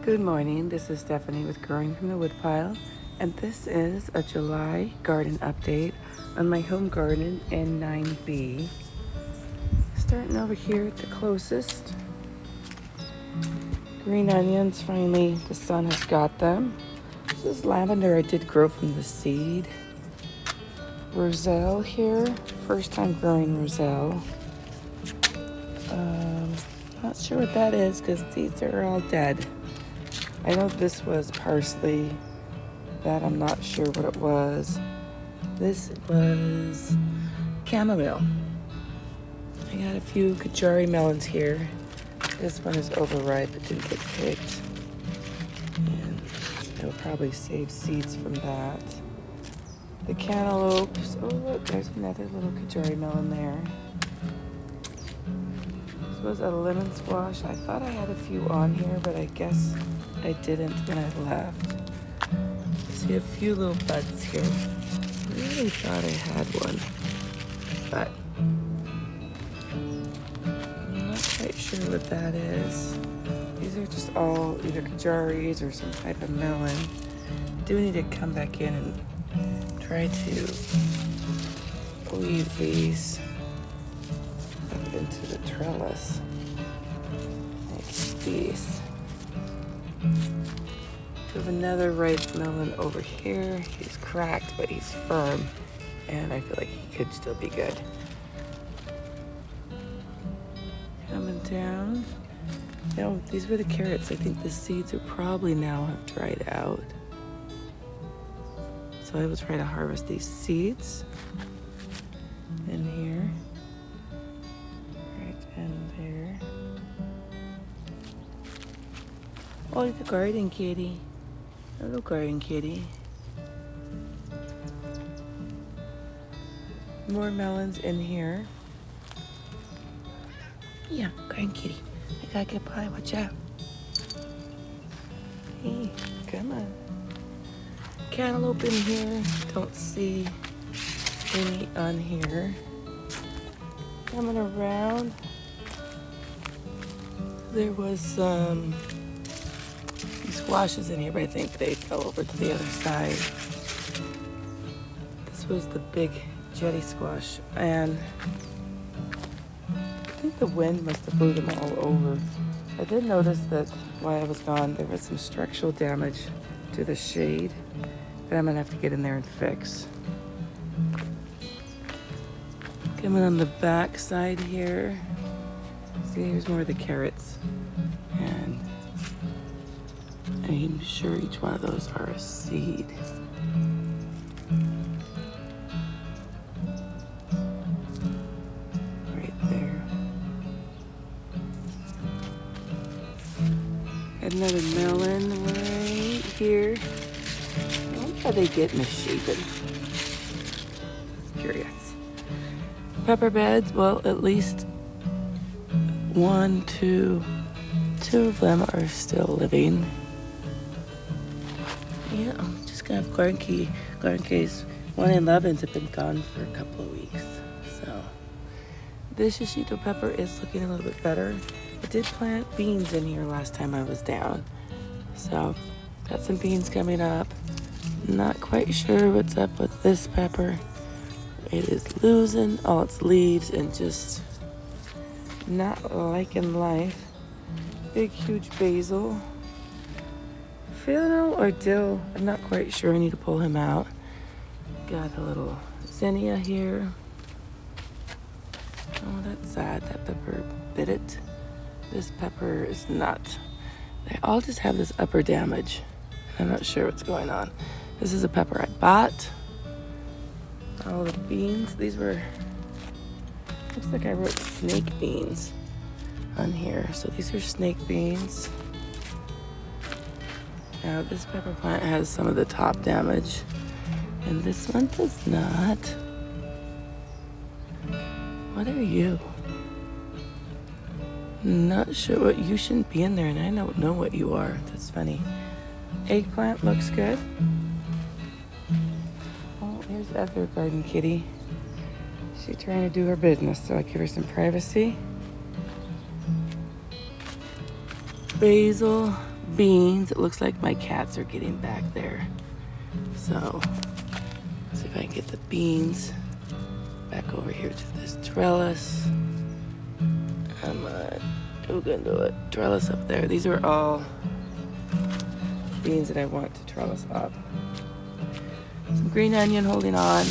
Good morning, this is Stephanie with Growing from the Woodpile, and this is a July garden update on my home garden in 9B. Starting over here at the closest. Green onions, finally the sun has got them. This is lavender I did grow from the seed. Roselle here, first time growing roselle. Not sure what that is because these are all dead. I know this was parsley, that I'm not sure what it was. This was chamomile. I got a few Kajari Melons here. This one is overripe, it didn't get picked. And I'll probably save seeds from that. The cantaloupes, oh look, there's another little Kajari Melon there. This was a lemon squash. I thought I had a few on here, but I guess I didn't when I left. See a few little buds here. I really thought I had one, but I'm not quite sure what that is. These are just all either Kajaris or some type of melon. I do need to come back in and try to weave these up into the trellis like these. We have another ripe melon over here. He's cracked, but he's firm, and I feel like he could still be good. Coming down. Oh, these were the carrots. I think the seeds are probably now have dried out. So I will try to harvest these seeds in here, right in there. Oh, the garden kitty. Little garden kitty. More melons in here. Yeah, garden kitty. I gotta get by, watch out. Hey, come on. Cantaloupe in here. Don't see any on here. Coming around. There was some squashes in here, but I think they fell over to the other side. This was the big Jetty Squash, and I think the wind must have blew them all over. I did notice that while I was gone, there was some structural damage to the shade that I'm gonna have to get in there and fix. Coming on the back side here. See, here's more of the carrots, and I'm sure each one of those are a seed. Right there. Another melon right here. I wonder how they get misshapen. Just curious. Pepper beds, well, at least two of them are still living. Yeah, I'm just gonna have garden keys. 111s have been gone for a couple of weeks. So this shishito pepper is looking a little bit better. I did plant beans in here last time I was down. So got some beans coming up. Not quite sure what's up with this pepper. It is losing all its leaves and just not liking life. Big, huge basil. Fennel or dill, I'm not quite sure. I need to pull him out. Got a little zinnia here. Oh, that's sad. That pepper bit it. This pepper is not. They all just have this upper damage. I'm not sure what's going on. This is a pepper I bought. All the beans, these were, looks like I wrote snake beans on here. So these are snake beans. Now this pepper plant has some of the top damage, and this one does not. What are you? Not sure what, you shouldn't be in there, and I don't know what you are. That's funny. Eggplant looks good. Oh, here's the other garden kitty. She's trying to do her business, so I give her some privacy. Basil, beans. It looks like my cats are getting back there. So, see if I can get the beans back over here to this trellis. We're gonna do it. Trellis up there. These are all beans that I want to trellis up. Some green onion holding on.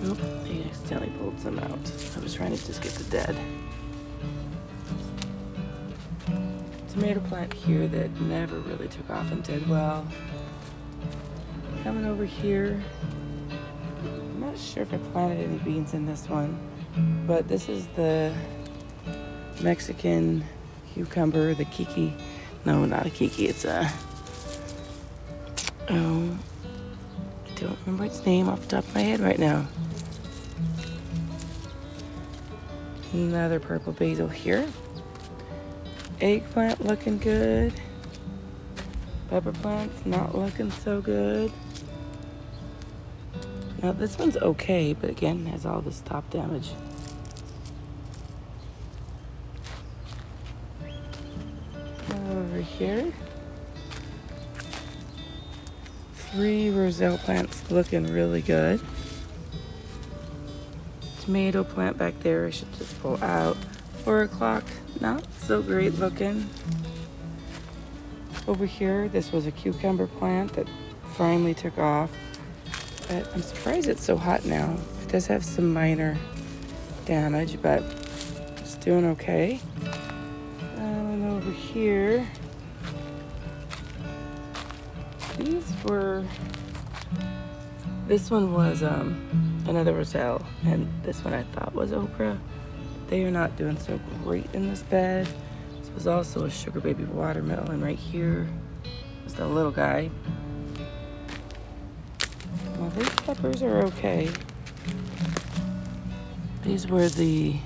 Nope, I accidentally pulled some out. I was trying to just get the dead. Tomato plant here that never really took off and did well. Coming over here. I'm not sure if I planted any beans in this one, but this is the Mexican cucumber, the kiki. No, not a kiki. It's a, oh, I don't remember its name off the top of my head right now. Another purple basil here. Eggplant looking good. Pepper plant's not looking so good. Now this one's okay, but again, has all this top damage. Over here. 3 roselle plants looking really good. Tomato plant back there I should just pull out. 4 o'clock, not so great looking. Over here, this was a cucumber plant that finally took off. But I'm surprised it's so hot now. It does have some minor damage, but it's doing okay. And over here, this one was another roselle, and this one I thought was okra. They are not doing so great in this bed. This was also a sugar baby watermelon right here. Just a little guy. Well, these peppers are okay. These were the,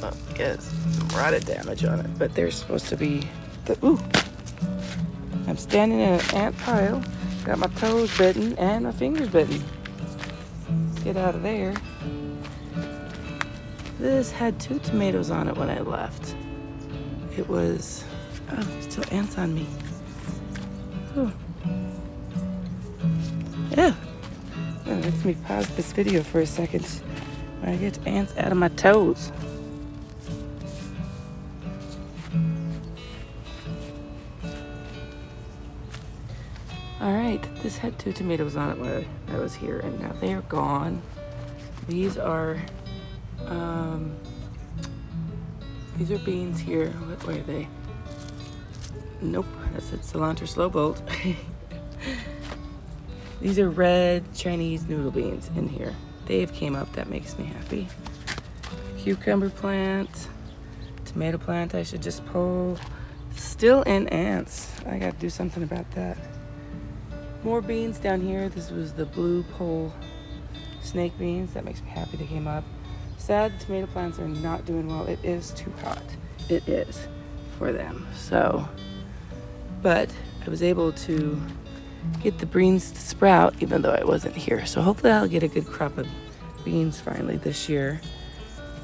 well, I guess, rotted damage on it, but they're supposed to be ooh. I'm standing in an ant pile. Got my toes bitten and my fingers bitten. Let's get out of there. This had 2 tomatoes on it when I left. It was, oh, still ants on me. Ooh. Yeah. That makes me pause this video for a second when I get ants out of my toes. All right, this had 2 tomatoes on it when I was here, and now they are gone. These are beans here. What were they? Nope, that's it. Cilantro slow bolt. These are red Chinese noodle beans in here. They've came up. That makes me happy. Cucumber plant, tomato plant. I should just pull. Still in ants. I got to do something about that. More beans down here. This was the blue pole snake beans. That makes me happy they came up. Sad the tomato plants are not doing well. It is too hot. It is for them. So, but I was able to get the beans to sprout even though I wasn't here. So hopefully I'll get a good crop of beans finally this year.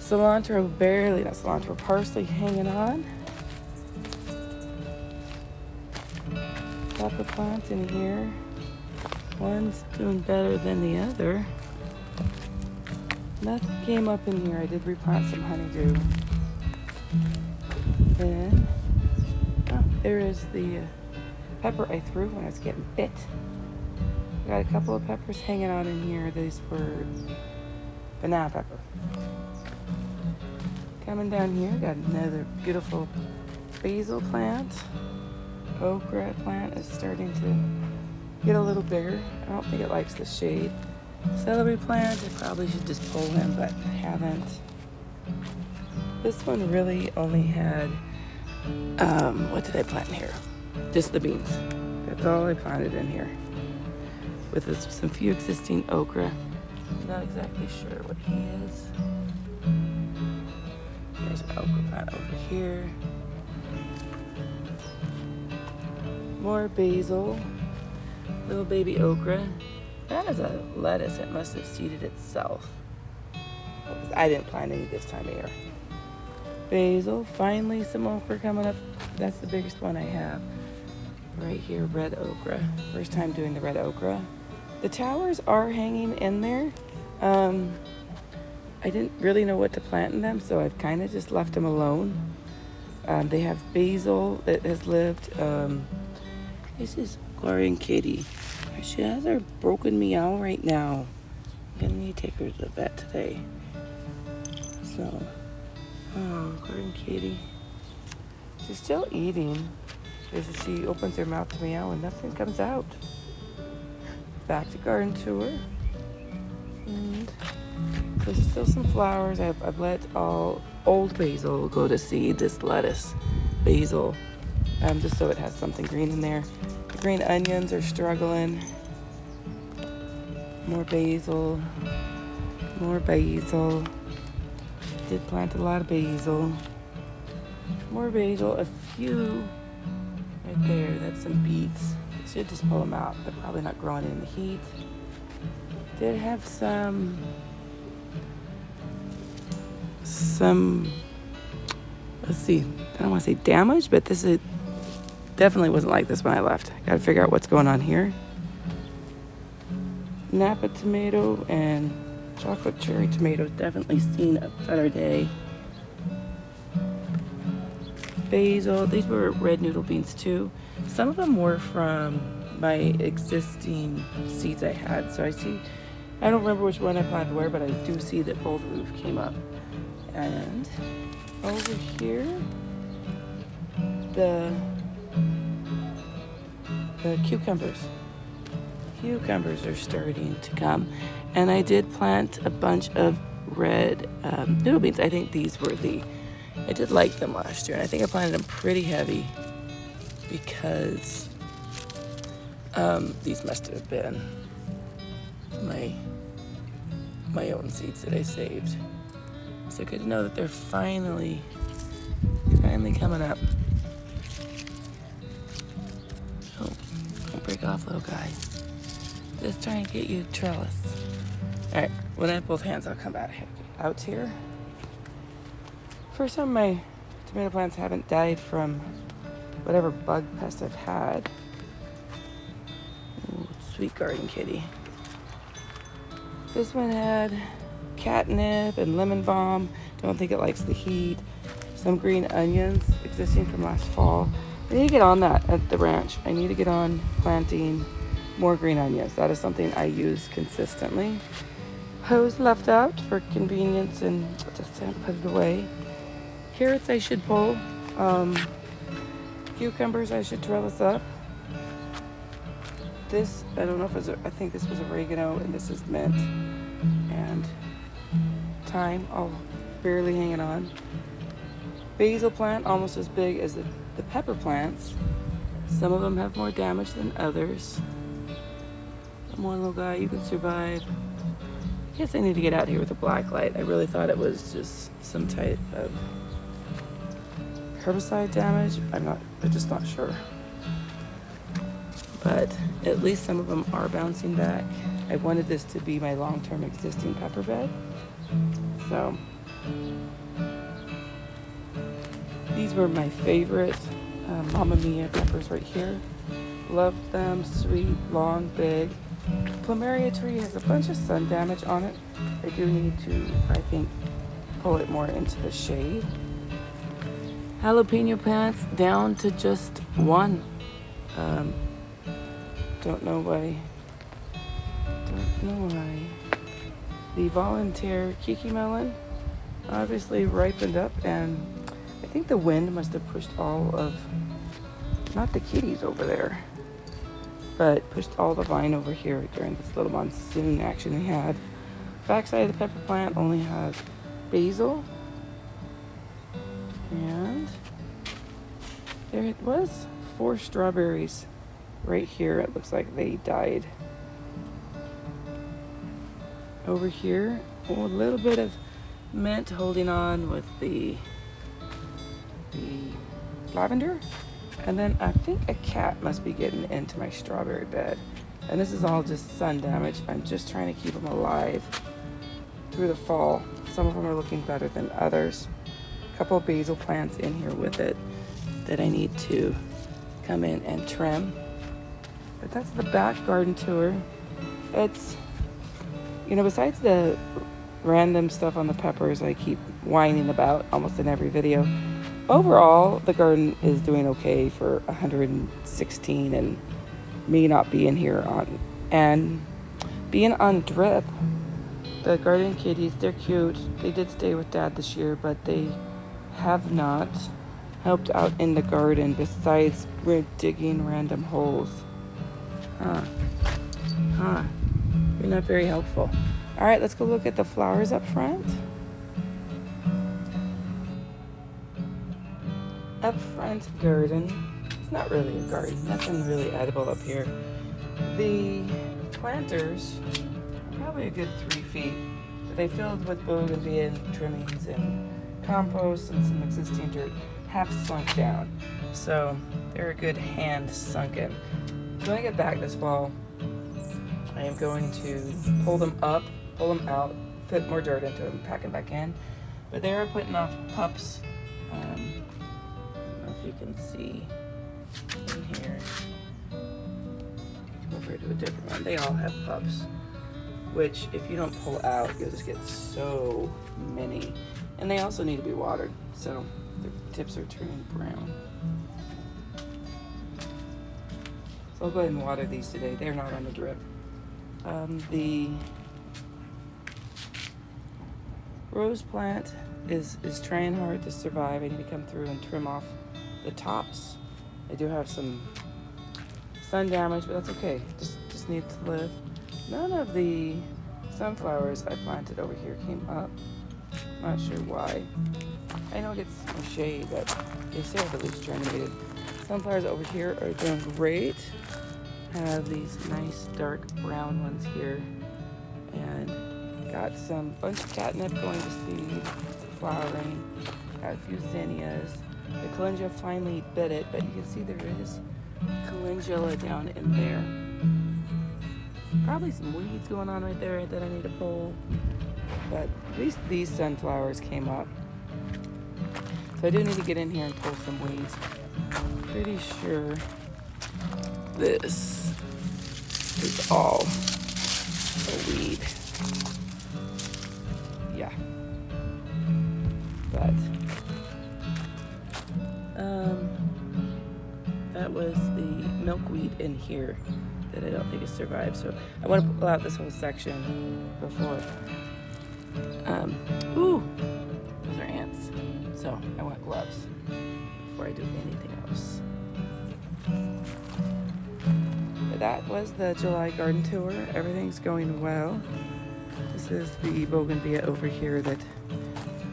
Cilantro, not cilantro, parsley hanging on. Pepper plants in here. One's doing better than the other. Nothing came up in here. I did replant some honeydew. Then, oh, there is the pepper I threw when I was getting bit. I got a couple of peppers hanging out in here. These were banana pepper. Coming down here, got another beautiful basil plant. Okra plant is starting to get a little bigger. I don't think it likes the shade. Celery plant, I probably should just pull him, but haven't. This one really only had, what did I plant in here? Just the beans. That's all I planted in here. With some few existing okra. Not exactly sure what he is. There's an okra plant over here. More basil. Little baby okra. That is a lettuce. It must have seeded itself. Because I didn't plant any this time of year. Basil. Finally, some okra coming up. That's the biggest one I have. Right here, red okra. First time doing the red okra. The towers are hanging in there. I didn't really know what to plant in them, so I've kind of just left them alone. They have basil that has lived. This is Glorian Kitty. She has her broken meow right now. I'm gonna need to take her to the vet today. So, oh, Glorian Kitty. She's still eating. She opens her mouth to meow and nothing comes out. Back to garden tour. And there's still some flowers. I've let all old basil go to seed. This lettuce, basil, just so it has something green in there. The green onions are struggling. More basil. More basil. Did plant a lot of basil. More basil. A few right there. That's some beets. Should just pull them out. They're probably not growing in the heat. Did have some let's see, I don't want to say damage, but this is definitely wasn't like this when I left. Gotta figure out what's going on here. Napa tomato and chocolate cherry tomatoes definitely seen a better day. Basil, these were red noodle beans too. Some of them were from my existing seeds I had. So I don't remember which one I planted where, but I do see that both of them came up. And over here, the cucumbers. Cucumbers are starting to come. And I did plant a bunch of red noodle beans. I think these were I did like them last year. And I think I planted them pretty heavy because these must have been my own seeds that I saved. So good to know that they're finally coming up. Oh, don't break off, little guy. Just trying to get you trellis. All right, when I have both hands, I'll come back out here. First time my tomato plants haven't died from whatever bug pest I've had. Ooh, sweet garden kitty. This one had catnip and lemon balm. Don't think it likes the heat. Some green onions existing from last fall. I need to get on that at the ranch. I need to get on planting more green onions. That is something I use consistently. Hose left out for convenience and just put it away. Carrots I should pull. Cucumbers I should trellis up. This, I don't know if I think this was oregano and this is mint. And thyme, all barely hanging on. Basil plant, almost as big as the pepper plants. Some of them have more damage than others. Come on, little guy, you can survive. I guess I need to get out here with a black light. I really thought it was just some type of herbicide damage. I'm just not sure. But at least some of them are bouncing back. I wanted this to be my long-term existing pepper bed. So these were my favorite Mamma Mia peppers right here. Loved them, sweet, long, big. Plumeria tree has a bunch of sun damage on it. I do need to, I think, pull it more into the shade. Jalapeno plants down to just one. Don't know why. The volunteer Kiki melon obviously ripened up, and I think the wind must have pushed all of, not the kitties over there, but pushed all the vine over here during this little monsoon action we had. Backside of the pepper plant only has basil, and there it was 4 strawberries right here. It looks like they died. Over here, a little bit of mint holding on with the lavender. And then I think a cat must be getting into my strawberry bed. And this is all just sun damage. I'm just trying to keep them alive through the fall. Some of them are looking better than others. a couple of basil plants in here with it that I need to come in and trim. But that's the back garden tour. It's, you know, besides the random stuff on the peppers I keep whining about almost in every video, overall the garden is doing okay for 116 and me not being here on and being on drip. The garden kitties, they're cute. They did stay with Dad this year, but they have not helped out in the garden besides we're digging random holes. You're not very helpful. All right, let's go look at the flowers up front. Up front garden. It's not really a garden. Nothing really edible up here. The planters are probably a good 3 feet. They filled with bougainvillea and trimmings and compost and some existing dirt have sunk down. So they're a good hand sunken. So when I get back this fall, I am going to pull them up, pull them out, fit more dirt into them, pack them back in. But they are putting off pups. I don't know if you can see in here. Come over to a different one. They all have pups, which if you don't pull out, you'll just get so many. And they also need to be watered, so the tips are turning brown. So I'll go ahead and water these today. They're not on the drip. The rose plant is trying hard to survive. I need to come through and trim off the tops. I do have some sun damage, but that's okay. Just need to live. None of the sunflowers I planted over here came up. Not sure why. I know it gets some shade, but they say I've at least germinated. Sunflowers over here are doing great. Have these nice dark brown ones here, and got some bunch of catnip going to seed, flowering. Got a few zinnias. The calendula finally bit it, but you can see there is calendula down in there. Probably some weeds going on right there that I need to pull, but at least these sunflowers came up. So I do need to get in here and pull some weeds. Pretty sure this is all a weed. Yeah. But that was the milkweed in here that I don't think has survived. So I want to pull out this whole section before. Ooh, those are ants. So I want gloves before I do anything else. But that was the July garden tour. Everything's going well. This is the bougainvillea over here that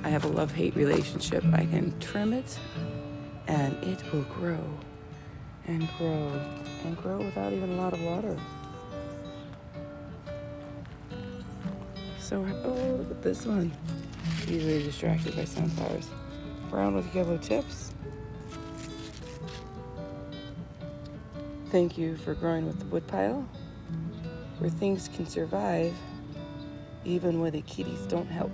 I have a love-hate relationship. I can trim it and it will grow and grow and grow without even a lot of water. So, oh, look at this one. Easily distracted by sunflowers. Brown with yellow tips. Thank you for growing with the Woodpile, where things can survive even when the kitties don't help.